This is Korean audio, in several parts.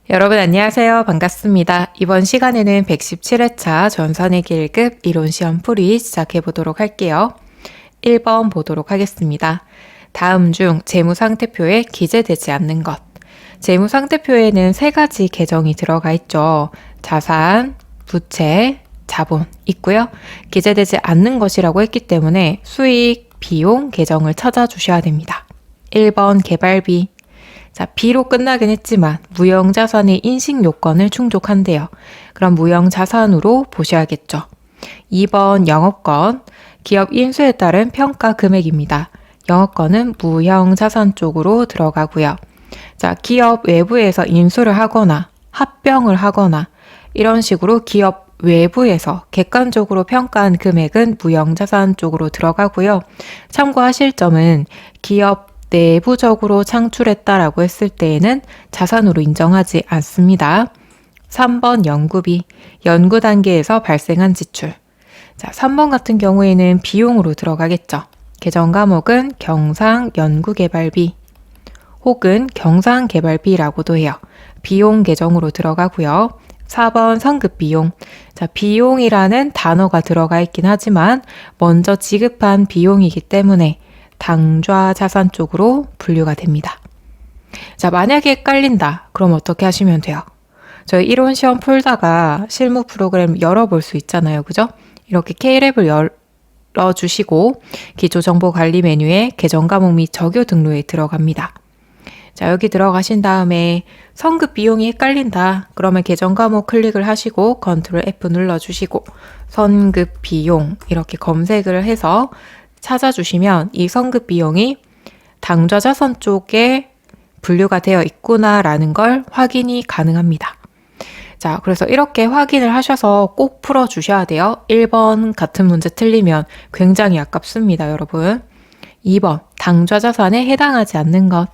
여러분 안녕하세요. 반갑습니다. 이번 시간에는 117회차 전산회계 1급 이론시험 풀이 시작해 보도록 할게요. 1번 보도록 하겠습니다. 다음 중 재무상태표에 기재되지 않는 것. 재무상태표에는 세 가지 계정이 들어가 있죠. 자산, 부채, 자본 있고요. 기재되지 않는 것이라고 했기 때문에 수익, 비용 계정을 찾아주셔야 됩니다. 1번 개발비. 자, B로 끝나긴 했지만 무형자산의 인식 요건을 충족한대요. 그럼 무형자산으로 보셔야겠죠. 2번 영업권, 기업 인수에 따른 평가 금액입니다. 영업권은 무형자산 쪽으로 들어가고요. 자, 기업 외부에서 인수를 하거나 합병을 하거나 이런 식으로 기업 외부에서 객관적으로 평가한 금액은 무형자산 쪽으로 들어가고요. 참고하실 점은 기업 내부적으로 창출했다라고 했을 때에는 자산으로 인정하지 않습니다. 3번 연구비, 연구 단계에서 발생한 지출. 자, 3번 같은 경우에는 비용으로 들어가겠죠. 계정 과목은 경상 연구개발비 혹은 경상개발비라고도 해요. 비용 계정으로 들어가고요. 4번 성급비용. 자, 비용이라는 단어가 들어가 있긴 하지만 먼저 지급한 비용이기 때문에 당좌 자산 쪽으로 분류가 됩니다. 자, 만약에 헷갈린다. 그럼 어떻게 하시면 돼요? 저희 이론 시험 풀다가 실무 프로그램 열어볼 수 있잖아요. 그죠? 이렇게 K랩을 열어주시고 기초정보관리 메뉴에 계정 과목 및 적요 등록에 들어갑니다. 자, 여기 들어가신 다음에 성급 비용이 헷갈린다. 그러면 계정 과목 클릭을 하시고 컨트롤 F 눌러주시고 선급 비용 이렇게 검색을 해서 찾아주시면 이 성급 비용이 당좌 자산 쪽에 분류가 되어 있구나라는 걸 확인이 가능합니다. 자, 그래서 이렇게 확인을 하셔서 꼭 풀어주셔야 돼요. 1번 같은 문제 틀리면 굉장히 아깝습니다, 여러분. 2번, 당좌 자산에 해당하지 않는 것.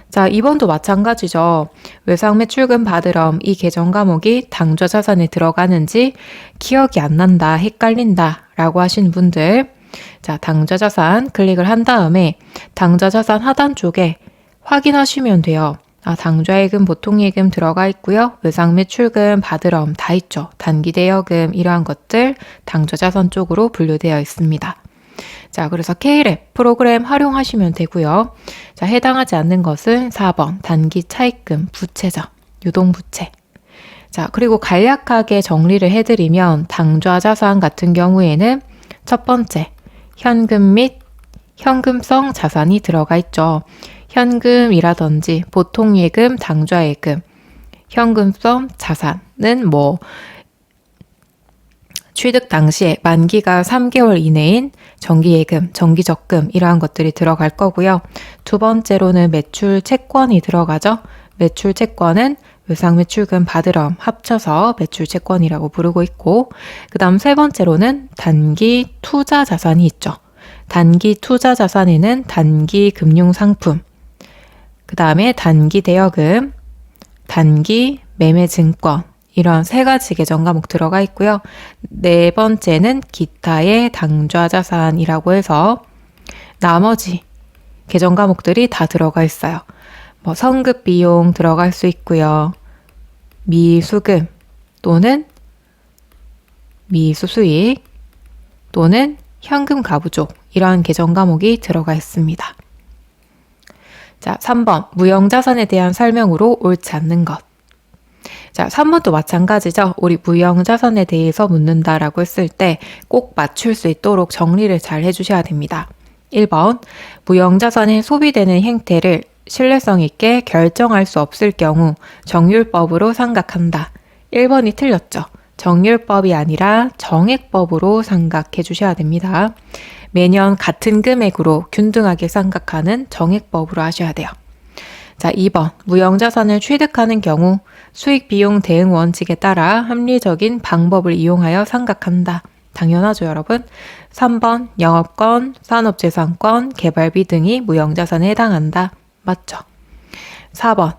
자, 2번도 마찬가지죠. 외상매출금 받으럼 이 계정 과목이 당좌 자산에 들어가는지 기억이 안 난다, 헷갈린다 라고 하시는 분들, 자, 당좌자산 클릭을 한 다음에 당좌자산 하단 쪽에 확인하시면 돼요. 아, 당좌예금, 보통예금 들어가 있고요. 외상매출금, 받으럼 다 있죠. 단기대여금 이러한 것들 당좌자산 쪽으로 분류되어 있습니다. 자, 그래서 K랩 프로그램 활용하시면 되고요. 자, 해당하지 않는 것은 4번 단기 차입금, 부채죠. 유동부채. 자, 그리고 간략하게 정리를 해드리면 당좌자산 같은 경우에는 첫 번째, 현금 및 현금성 자산이 들어가 있죠. 현금이라든지 보통예금, 당좌예금, 현금성 자산은 취득 당시에 만기가 3개월 이내인 정기예금, 정기적금 이러한 것들이 들어갈 거고요. 두 번째로는 매출 채권이 들어가죠. 매출 채권은 외상매출금 받으럼 합쳐서 매출 채권이라고 부르고 있고, 그 다음 세 번째로는 단기 투자 자산이 있죠. 단기 투자 자산에는 단기 금융상품, 그 다음에 단기 대여금, 단기 매매증권 이런 세 가지 계정 과목 들어가 있고요. 네 번째는 기타의 당좌 자산이라고 해서 나머지 계정 과목들이 다 들어가 있어요. 성급 비용 들어갈 수 있고요. 미수금 또는 미수수익 또는 현금 가부족 이러한 계정 과목이 들어가 있습니다. 자, 3번 무형자산에 대한 설명으로 옳지 않는 것. 자, 3번도 마찬가지죠. 우리 무형자산에 대해서 묻는다라고 했을 때 꼭 맞출 수 있도록 정리를 잘 해주셔야 됩니다. 1번 무형자산에 소비되는 행태를 신뢰성 있게 결정할 수 없을 경우 정율법으로 삼각한다. 1번이 틀렸죠. 정율법이 아니라 정액법으로 삼각해 주셔야 됩니다. 매년 같은 금액으로 균등하게 삼각하는 정액법으로 하셔야 돼요. 자, 2번 무형자산을 취득하는 경우 수익 비용 대응 원칙에 따라 합리적인 방법을 이용하여 삼각한다. 당연하죠, 여러분. 3번 영업권, 산업재산권, 개발비 등이 무형자산에 해당한다. 맞죠? 4번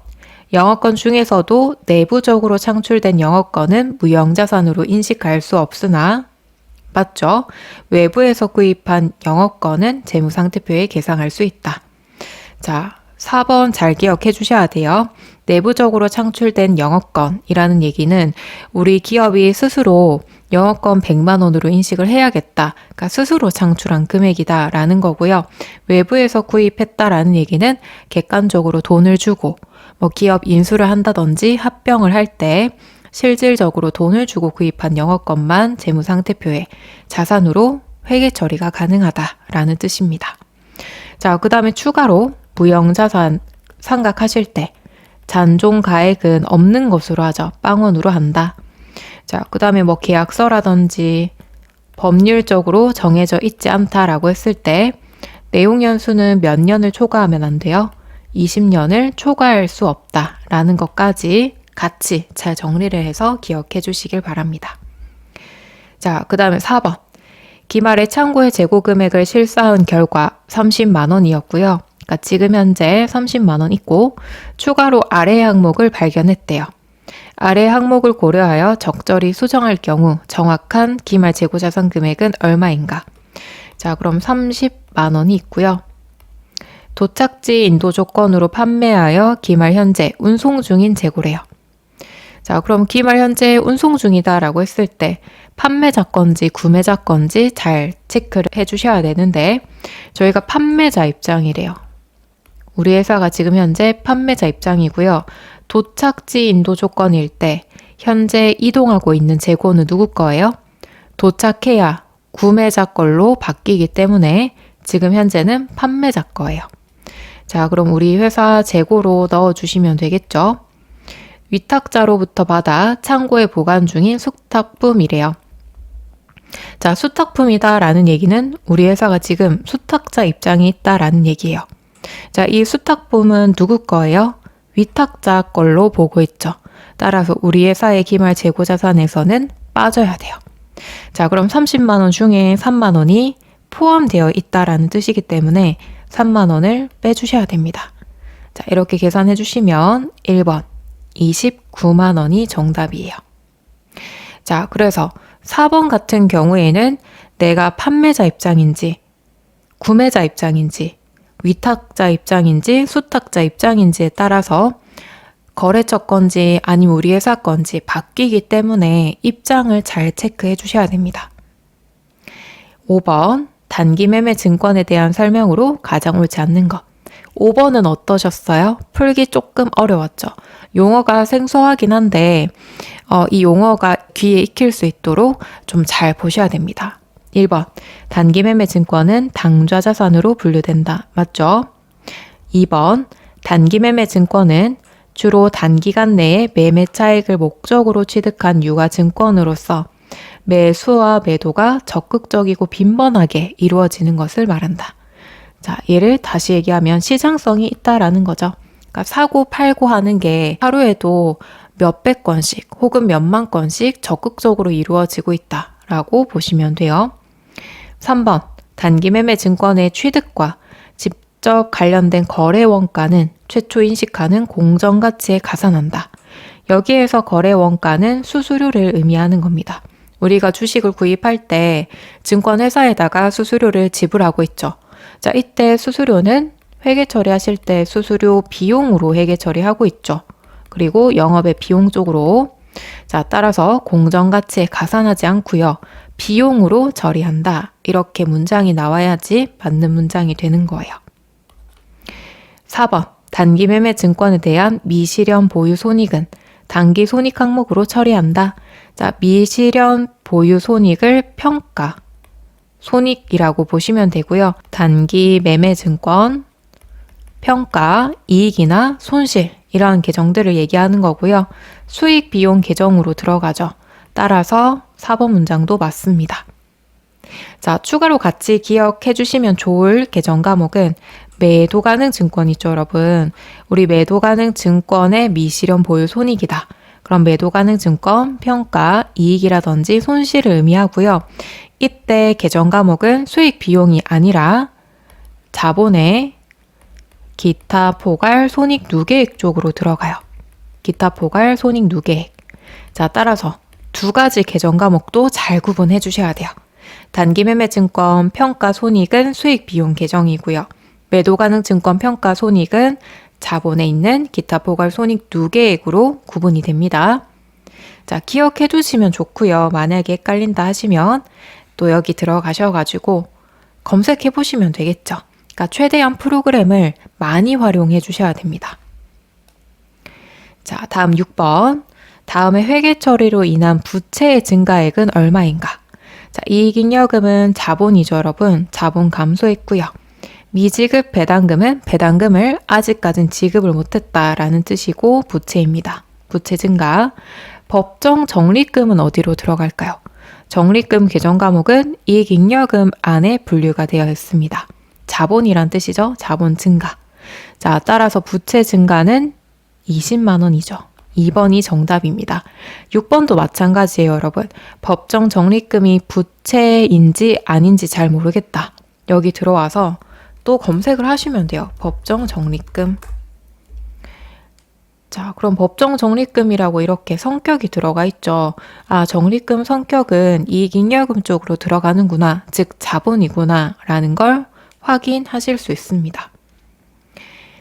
영업권 중에서도 내부적으로 창출된 영업권은 무형자산으로 인식할 수 없으나 맞죠? 외부에서 구입한 영업권은 재무상태표에 계상할 수 있다. 자, 4번 잘 기억해 주셔야 돼요. 내부적으로 창출된 영업권이라는 얘기는 우리 기업이 스스로 영업권 100만 원으로 인식을 해야겠다. 그러니까 스스로 창출한 금액이다라는 거고요. 외부에서 구입했다라는 얘기는 객관적으로 돈을 주고 기업 인수를 한다든지 합병을 할 때 실질적으로 돈을 주고 구입한 영업권만 재무상태표에 자산으로 회계 처리가 가능하다라는 뜻입니다. 자, 그 다음에 추가로 무형자산 상각하실 때 잔존가액은 없는 것으로 하죠. 빵원으로 한다. 자, 그 다음에 계약서라든지 법률적으로 정해져 있지 않다라고 했을 때 내용 연수는 몇 년을 초과하면 안 돼요? 20년을 초과할 수 없다라는 것까지 같이 잘 정리를 해서 기억해 주시길 바랍니다. 자, 그 다음에 4번. 기말에 창고의 재고 금액을 실사한 결과 30만 원이었고요. 그러니까 지금 현재 30만 원 있고 추가로 아래 항목을 발견했대요. 아래 항목을 고려하여 적절히 수정할 경우 정확한 기말 재고 자산 금액은 얼마인가? 자, 그럼 30만 원이 있고요. 도착지 인도 조건으로 판매하여 기말 현재 운송 중인 재고래요. 자, 그럼 기말 현재 운송 중이다라고 했을 때 판매자 건지 구매자 건지 잘 체크를 해주셔야 되는데 저희가 판매자 입장이래요. 우리 회사가 지금 현재 판매자 입장이고요. 도착지 인도 조건일 때 현재 이동하고 있는 재고는 누구 거예요? 도착해야 구매자 걸로 바뀌기 때문에 지금 현재는 판매자 거예요. 자, 그럼 우리 회사 재고로 넣어주시면 되겠죠? 위탁자로부터 받아 창고에 보관 중인 수탁품이래요. 자, 수탁품이다라는 얘기는 우리 회사가 지금 수탁자 입장이 있다라는 얘기예요. 자, 이 수탁품은 누구 거예요? 위탁자 걸로 보고 있죠. 따라서 우리 회사의 기말 재고 자산에서는 빠져야 돼요. 자, 그럼 30만 원 중에 3만 원이 포함되어 있다라는 뜻이기 때문에 3만 원을 빼주셔야 됩니다. 자, 이렇게 계산해 주시면 1번 29만 원이 정답이에요. 자, 그래서 4번 같은 경우에는 내가 판매자 입장인지 구매자 입장인지 위탁자 입장인지 수탁자 입장인지에 따라서 거래처 건지 아니면 우리 회사 건지 바뀌기 때문에 입장을 잘 체크해 주셔야 됩니다. 5번 단기 매매 증권에 대한 설명으로 가장 옳지 않는 것. 5번은 어떠셨어요? 풀기 조금 어려웠죠. 용어가 생소하긴 한데 이 용어가 귀에 익힐 수 있도록 좀 잘 보셔야 됩니다. 1번 단기 매매 증권은 당좌 자산으로 분류된다. 맞죠? 2번 단기 매매 증권은 주로 단기간 내에 매매 차익을 목적으로 취득한 유가 증권으로서 매수와 매도가 적극적이고 빈번하게 이루어지는 것을 말한다. 자, 얘를 다시 얘기하면 시장성이 있다라는 거죠. 그러니까 사고 팔고 하는 게 하루에도 몇백 건씩 혹은 몇만 건씩 적극적으로 이루어지고 있다라고 보시면 돼요. 3번 단기 매매 증권의 취득과 직접 관련된 거래 원가는 최초 인식하는 공정가치에 가산한다. 여기에서 거래 원가는 수수료를 의미하는 겁니다. 우리가 주식을 구입할 때 증권회사에다가 수수료를 지불하고 있죠. 자, 이때 수수료는 회계 처리하실 때 수수료 비용으로 회계 처리하고 있죠. 그리고 영업의 비용 쪽으로 자, 따라서 공정가치에 가산하지 않고요. 비용으로 처리한다. 이렇게 문장이 나와야지 맞는 문장이 되는 거예요. 4번 단기 매매 증권에 대한 미실현 보유 손익은 단기 손익 항목으로 처리한다. 자, 미실현 보유 손익을 평가 손익이라고 보시면 되고요. 단기 매매 증권, 평가, 이익이나 손실 이러한 계정들을 얘기하는 거고요. 수익 비용 계정으로 들어가죠. 따라서 4번 문장도 맞습니다. 자, 추가로 같이 기억해 주시면 좋을 계정 과목은 매도 가능 증권 있죠, 여러분. 우리 매도 가능 증권의 미실현 보유 손익이다. 그럼 매도 가능 증권, 평가, 이익이라든지 손실을 의미하고요. 이때 계정 과목은 수익 비용이 아니라 자본의 기타 포괄 손익 누계액 쪽으로 들어가요. 기타 포괄 손익 누계액. 자, 따라서 두 가지 계정 과목도 잘 구분해 주셔야 돼요. 단기 매매 증권 평가 손익은 수익 비용 계정이고요. 매도 가능 증권 평가 손익은 자본에 있는 기타 포괄 손익 누계액으로 구분이 됩니다. 자, 기억해 두시면 좋고요. 만약에 헷갈린다 하시면 또 여기 들어가셔가지고 검색해 보시면 되겠죠. 그러니까 최대한 프로그램을 많이 활용해 주셔야 됩니다. 자, 다음 6번. 다음에 회계 처리로 인한 부채의 증가액은 얼마인가? 자, 이익잉여금은 자본이죠, 여러분. 자본 감소했고요. 미지급 배당금은 배당금을 아직까진 지급을 못했다라는 뜻이고 부채입니다. 부채 증가. 법정 적립금은 어디로 들어갈까요? 적립금 개정 과목은 이익잉여금 안에 분류가 되어 있습니다. 자본이란 뜻이죠. 자본 증가. 자, 따라서 부채 증가는 20만 원이죠. 2번이 정답입니다. 6번도 마찬가지예요, 여러분. 법정 적립금이 부채인지 아닌지 잘 모르겠다. 여기 들어와서 또 검색을 하시면 돼요. 법정 적립금. 자, 그럼 법정 적립금이라고 이렇게 성격이 들어가 있죠. 아, 적립금 성격은 이익잉여금 쪽으로 들어가는구나. 즉, 자본이구나. 라는 걸 확인하실 수 있습니다.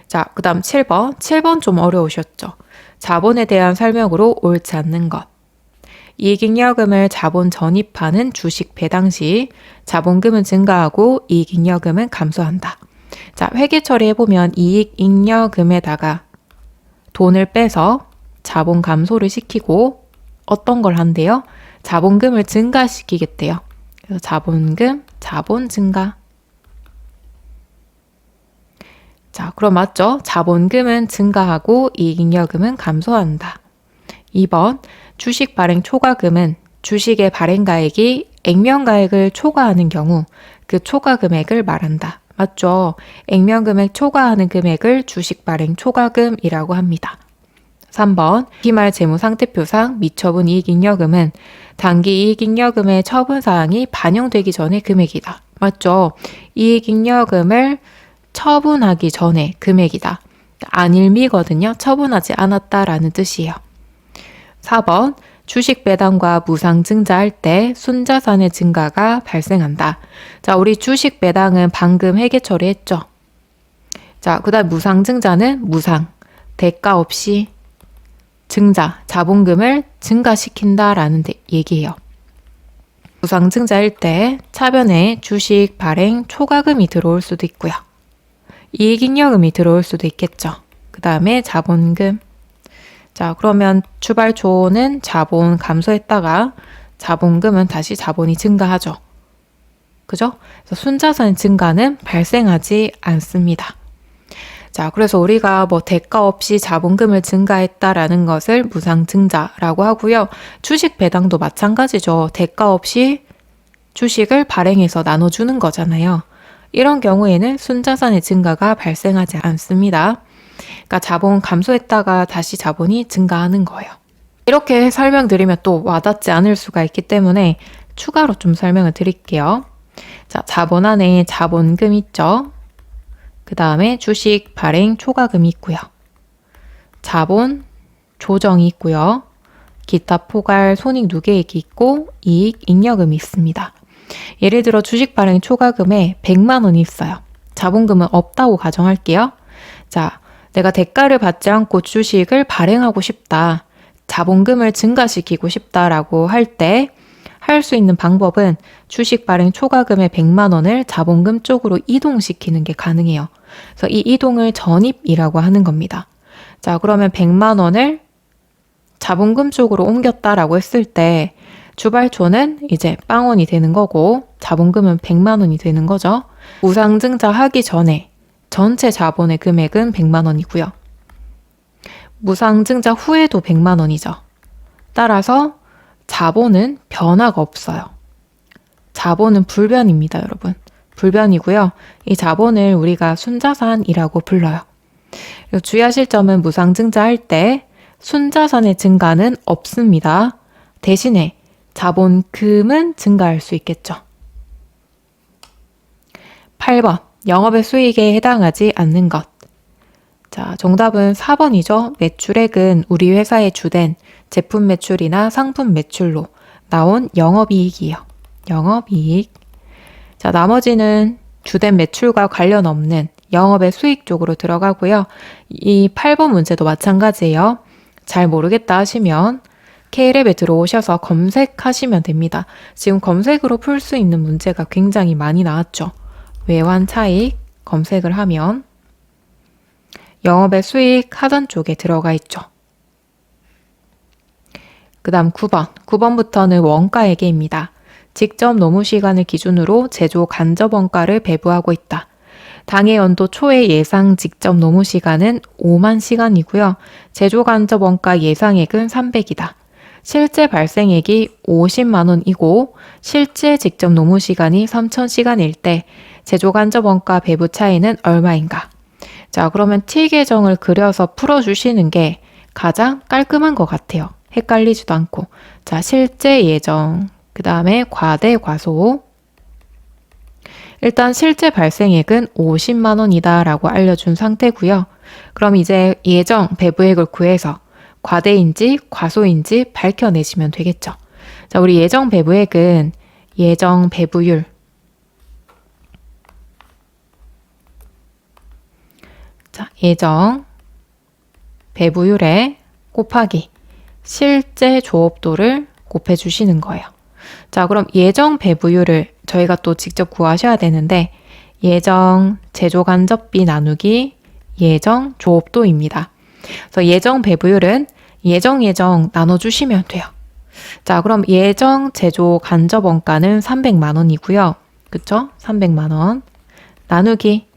자, 그 다음 7번. 7번 좀 어려우셨죠? 자본에 대한 설명으로 옳지 않는 것. 이익잉여금을 자본 전입하는 주식 배당 시 자본금은 증가하고 이익잉여금은 감소한다. 자, 회계 처리해보면 이익잉여금에다가 돈을 빼서 자본 감소를 시키고 어떤 걸 한대요? 자본금을 증가시키겠대요. 그래서 자본금, 자본 증가. 자, 그럼 맞죠? 자본금은 증가하고 이익잉여금은 감소한다. 2번, 주식 발행 초과금은 주식의 발행가액이 액면가액을 초과하는 경우 그 초과금액을 말한다. 맞죠? 액면금액 초과하는 금액을 주식 발행 초과금이라고 합니다. 3번, 기말 재무상태표상 미처분 이익잉여금은 당기 이익잉여금의 처분사항이 반영되기 전의 금액이다. 맞죠? 이익잉여금을 처분하기 전에 금액이다. 안일미거든요. 처분하지 않았다라는 뜻이에요. 4번, 주식 배당과 무상 증자할 때 순자산의 증가가 발생한다. 자, 우리 주식 배당은 방금 회계 처리했죠. 자, 그 다음 무상 증자는 무상, 대가 없이 증자, 자본금을 증가시킨다라는 얘기예요. 무상 증자일 때 차변에 주식 발행 초과금이 들어올 수도 있고요. 이익잉여금이 들어올 수도 있겠죠. 그 다음에 자본금. 자, 그러면 주발초는 자본 감소했다가 자본금은 다시 자본이 증가하죠. 그죠? 그래서 순자산 증가는 발생하지 않습니다. 자, 그래서 우리가 뭐 대가 없이 자본금을 증가했다라는 것을 무상 증자라고 하고요. 주식 배당도 마찬가지죠. 대가 없이 주식을 발행해서 나눠주는 거잖아요. 이런 경우에는 순자산의 증가가 발생하지 않습니다. 그러니까 자본 감소했다가 다시 자본이 증가하는 거예요. 이렇게 설명드리면 또 와닿지 않을 수가 있기 때문에 추가로 좀 설명을 드릴게요. 자, 자본 안에 자본금 있죠. 그 다음에 주식 발행 초과금이 있고요. 자본 조정이 있고요. 기타 포괄 손익 누계액이 있고 이익 잉여금이 있습니다. 예를 들어 주식 발행 초과금에 100만 원이 있어요. 자본금은 없다고 가정할게요. 자, 내가 대가를 받지 않고 주식을 발행하고 싶다. 자본금을 증가시키고 싶다라고 할 때 할 수 있는 방법은 주식 발행 초과금의 100만 원을 자본금 쪽으로 이동시키는 게 가능해요. 그래서 이 이동을 전입이라고 하는 겁니다. 자, 그러면 100만 원을 자본금 쪽으로 옮겼다라고 했을 때 주발초는 이제 빵원이 되는 거고 자본금은 100만 원이 되는 거죠. 무상증자 하기 전에 전체 자본의 금액은 100만 원이고요. 무상증자 후에도 100만 원이죠. 따라서 자본은 변화가 없어요. 자본은 불변입니다, 여러분. 불변이고요. 이 자본을 우리가 순자산이라고 불러요. 그리고 주의하실 점은 무상증자할 때 순자산의 증가는 없습니다. 대신에 자본금은 증가할 수 있겠죠. 8번, 영업의 수익에 해당하지 않는 것. 자, 정답은 4번이죠. 매출액은 우리 회사의 주된 제품 매출이나 상품 매출로 나온 영업이익이에요. 영업이익. 자, 나머지는 주된 매출과 관련 없는 영업의 수익 쪽으로 들어가고요. 이 8번 문제도 마찬가지예요. 잘 모르겠다 하시면 K랩에 들어오셔서 검색하시면 됩니다. 지금 검색으로 풀 수 있는 문제가 굉장히 많이 나왔죠. 외환 차익 검색을 하면 영업의 수익 하단 쪽에 들어가 있죠. 그 다음 9번. 9번부터는 원가회계입니다. 직접 노무 시간을 기준으로 제조 간접 원가를 배부하고 있다. 당해 연도 초의 예상 직접 노무 시간은 5만 시간이고요. 제조 간접 원가 예상액은 300이다. 실제 발생액이 50만 원이고 실제 직접 노무 시간이 3,000시간일 때 제조 간접 원가 배부 차이는 얼마인가? 자, 그러면 T 계정을 그려서 풀어주시는 게 가장 깔끔한 것 같아요. 헷갈리지도 않고. 자, 실제 예정, 그 다음에 과대 과소. 일단 실제 발생액은 50만 원이다 라고 알려준 상태고요. 그럼 이제 예정 배부액을 구해서 과대인지 과소인지 밝혀내시면 되겠죠. 자, 우리 예정 배부액은 예정 배부율. 자, 예정 배부율에 곱하기 실제 조업도를 곱해 주시는 거예요. 자, 그럼 예정 배부율을 저희가 또 직접 구하셔야 되는데 예정 제조 간접비 나누기 예정 조업도입니다. 그래서 예정 배부율은 예정 나눠주시면 돼요. 자, 그럼 예정 제조 간접 원가는 300만 원이고요. 그쵸? 300만 원. 나누기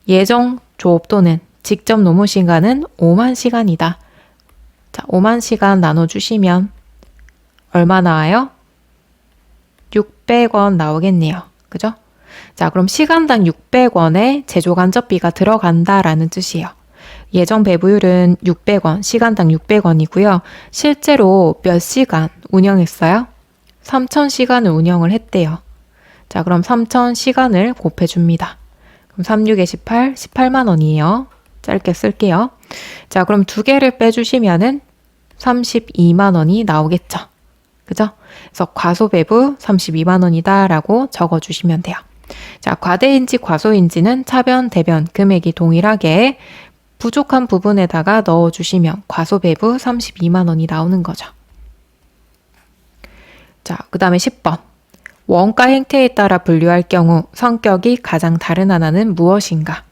예정 조업도는 직접 노무 시간은 5만 시간이다. 자, 5만 시간 나눠주시면 얼마 나와요? 600원 나오겠네요. 그죠? 자, 그럼 시간당 600원의 제조 간접비가 들어간다라는 뜻이에요. 예정 배부율은 600원, 시간당 600원이고요. 실제로 몇 시간 운영했어요? 3,000시간을 운영을 했대요. 자, 그럼 3,000시간을 곱해줍니다. 그럼 36에 18, 18만 원이에요. 짧게 쓸게요. 자, 그럼 두 개를 빼주시면은 32만 원이 나오겠죠. 그죠? 그래서 과소배부 32만 원이다 라고 적어주시면 돼요. 자, 과대인지 과소인지는 차변, 대변 금액이 동일하게 부족한 부분에다가 넣어주시면 과소배부 32만 원이 나오는 거죠. 자, 그 다음에 10번. 원가 행태에 따라 분류할 경우 성격이 가장 다른 하나는 무엇인가?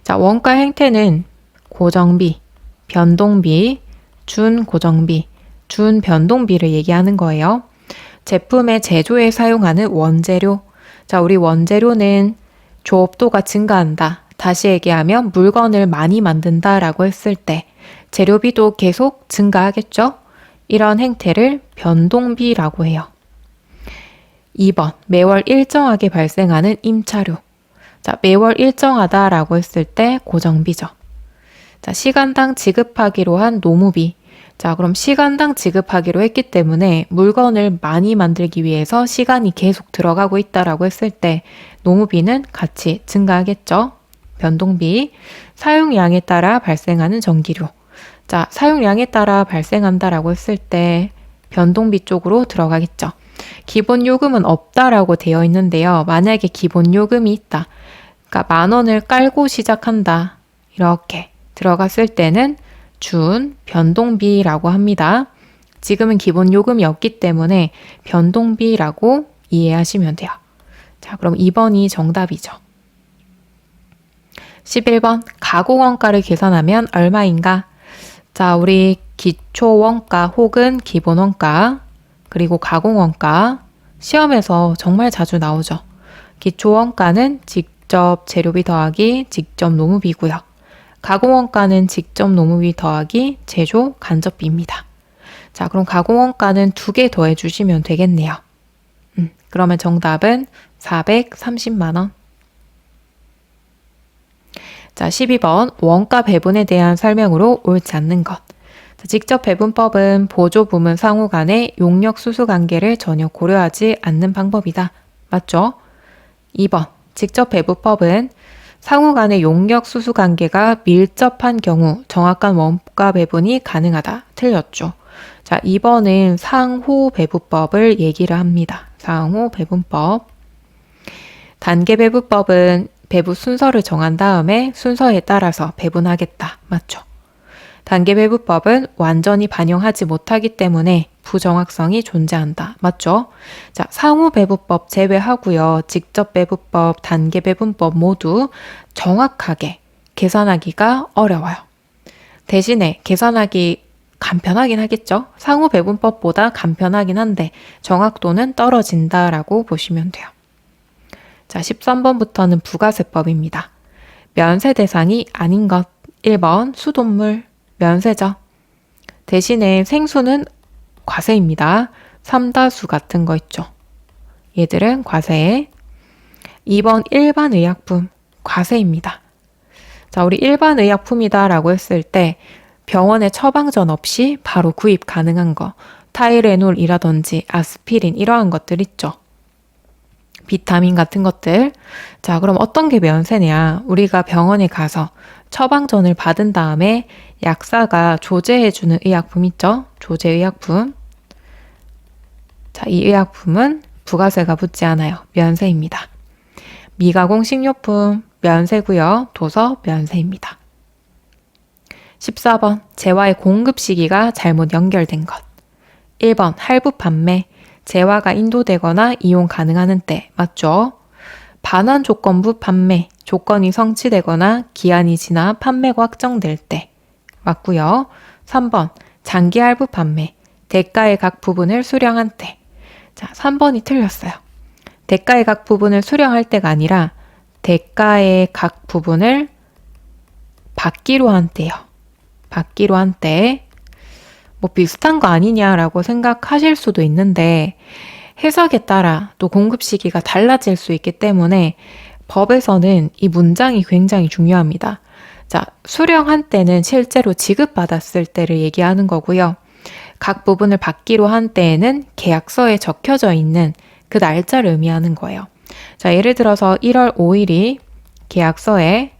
자, 원가 행태는 고정비, 변동비, 준고정비, 준변동비를 얘기하는 거예요. 제품의 제조에 사용하는 원재료. 자, 우리 원재료는 조업도가 증가한다. 다시 얘기하면 물건을 많이 만든다라고 했을 때 재료비도 계속 증가하겠죠? 이런 행태를 변동비라고 해요. 2번, 매월 일정하게 발생하는 임차료. 자, 매월 일정하다라고 했을 때 고정비죠. 자, 시간당 지급하기로 한 노무비. 자, 그럼 시간당 지급하기로 했기 때문에 물건을 많이 만들기 위해서 시간이 계속 들어가고 있다라고 했을 때 노무비는 같이 증가하겠죠. 변동비, 사용량에 따라 발생하는 전기료. 자, 사용량에 따라 발생한다라고 했을 때 변동비 쪽으로 들어가겠죠. 기본 요금은 없다라고 되어 있는데요. 만약에 기본 요금이 있다. 그러니까 10,000원을 깔고 시작한다. 이렇게 들어갔을 때는 준 변동비라고 합니다. 지금은 기본 요금이 없기 때문에 변동비라고 이해하시면 돼요. 자, 그럼 2번이 정답이죠. 11번, 가공원가를 계산하면 얼마인가? 자, 우리 기초원가 혹은 기본원가, 그리고 가공원가, 시험에서 정말 자주 나오죠. 기초원가는 직접 재료비 더하기 직접 노무비고요. 가공원가는 직접 노무비 더하기 제조 간접비입니다. 자, 그럼 가공원가는 2개 더해 주시면 되겠네요. 그러면 정답은 430만 원. 자, 12번 원가 배분에 대한 설명으로 옳지 않는 것. 자, 직접 배분법은 보조 부문 상호 간의 용역 수수 관계를 전혀 고려하지 않는 방법이다. 맞죠? 2번 직접 배분법은 상호 간의 용역 수수 관계가 밀접한 경우 정확한 원가 배분이 가능하다. 틀렸죠. 자, 2번은 상호 배분법을 얘기를 합니다. 상호 배분법. 단계 배분법은 배분 순서를 정한 다음에 순서에 따라서 배분하겠다. 맞죠? 단계배분법은 완전히 반영하지 못하기 때문에 부정확성이 존재한다. 맞죠? 자, 상호배분법 제외하고요. 직접배분법, 단계배분법 모두 정확하게 계산하기가 어려워요. 대신에 계산하기 간편하긴 하겠죠? 상호배분법보다 간편하긴 한데 정확도는 떨어진다라고 보시면 돼요. 자, 13번부터는 부가세법입니다. 면세 대상이 아닌 것. 1번 수돗물, 면세죠. 대신에 생수는 과세입니다. 삼다수 같은 거 있죠. 얘들은 과세. 2번 일반 의약품, 과세입니다. 자, 우리 일반 의약품이다 라고 했을 때 병원에 처방전 없이 바로 구입 가능한 거, 타이레놀이라든지 아스피린 이러한 것들 있죠. 비타민 같은 것들. 자, 그럼 어떤 게 면세냐? 우리가 병원에 가서 처방전을 받은 다음에 약사가 조제해주는 의약품 있죠? 조제의약품. 자, 이 의약품은 부가세가 붙지 않아요. 면세입니다. 미가공 식료품 면세고요. 도서 면세입니다. 14번 재화의 공급 시기가 잘못 연결된 것. 1번 할부 판매, 재화가 인도되거나 이용 가능한 때. 맞죠? 반환 조건부 판매, 조건이 성취되거나 기한이 지나 판매가 확정될 때. 맞고요. 3번 장기 할부 판매, 대가의 각 부분을 수령한 때. 자, 3번이 틀렸어요. 대가의 각 부분을 수령할 때가 아니라 대가의 각 부분을 받기로 한 때요. 받기로 한 때. 뭐 비슷한 거 아니냐라고 생각하실 수도 있는데 해석에 따라 또 공급 시기가 달라질 수 있기 때문에 법에서는 이 문장이 굉장히 중요합니다. 자, 수령한 때는 실제로 지급받았을 때를 얘기하는 거고요. 각 부분을 받기로 한 때에는 계약서에 적혀져 있는 그 날짜를 의미하는 거예요. 자, 예를 들어서 1월 5일이 계약서에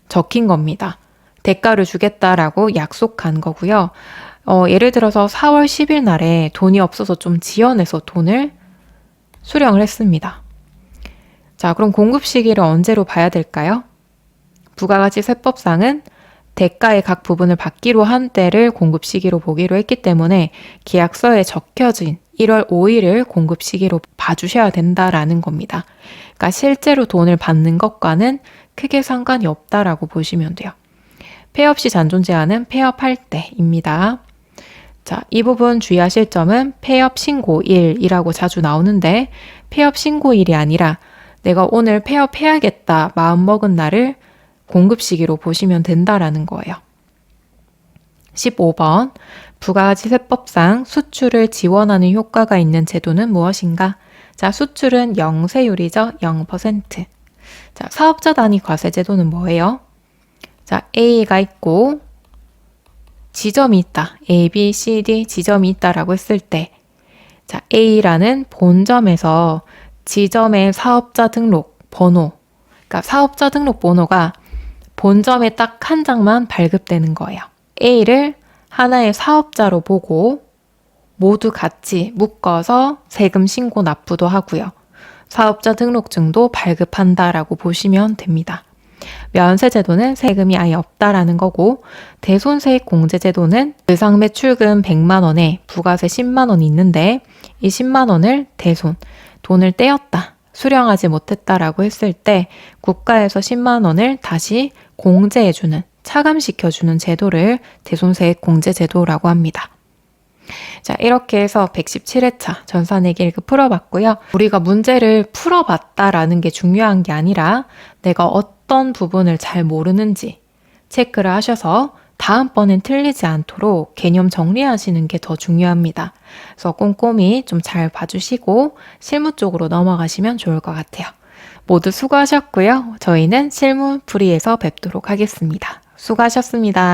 적힌 겁니다. 대가를 주겠다라고 약속한 거고요. 예를 들어서 4월 10일 날에 돈이 없어서 좀 지연해서 돈을 수령을 했습니다. 자, 그럼 공급 시기를 언제로 봐야 될까요? 부가가치세법상은 대가의 각 부분을 받기로 한 때를 공급 시기로 보기로 했기 때문에 계약서에 적혀진 1월 5일을 공급 시기로 봐주셔야 된다라는 겁니다. 그러니까 실제로 돈을 받는 것과는 크게 상관이 없다라고 보시면 돼요. 폐업 시 잔존 제한은 폐업할 때입니다. 자, 이 부분 주의하실 점은 폐업 신고일이라고 자주 나오는데 폐업 신고일이 아니라 내가 오늘 폐업해야겠다 마음먹은 날을 공급 시기로 보시면 된다라는 거예요. 15번 부가가치세법상 수출을 지원하는 효과가 있는 제도는 무엇인가? 자, 수출은 영세율이죠. 0%. 자, 사업자 단위 과세 제도는 뭐예요? 자, A가 있고 지점이 있다. A, B, C, D 지점이 있다라고 했을 때 자, A라는 본점에서 지점의 사업자 등록 번호, 그러니까 사업자 등록 번호가 본점에 딱 한 장만 발급되는 거예요. A를 하나의 사업자로 보고 모두 같이 묶어서 세금 신고 납부도 하고요. 사업자 등록증도 발급한다라고 보시면 됩니다. 면세제도는 세금이 아예 없다라는 거고 대손세액 공제제도는 의상 매출금 100만 원에 부가세 10만 원이 있는데 이 10만 원을 대손, 돈을 떼었다, 수령하지 못했다라고 했을 때 국가에서 10만 원을 다시 공제해주는, 차감시켜주는 제도를 대손세액 공제제도라고 합니다. 자, 이렇게 해서 117회차 전산회계 1급 풀어봤고요. 우리가 문제를 풀어봤다라는 게 중요한 게 아니라 내가 어떤 부분을 잘 모르는지 체크를 하셔서 다음번엔 틀리지 않도록 개념 정리하시는 게 더 중요합니다. 그래서 꼼꼼히 좀 잘 봐주시고 실무 쪽으로 넘어가시면 좋을 것 같아요. 모두 수고하셨고요. 저희는 실무 풀이에서 뵙도록 하겠습니다. 수고하셨습니다.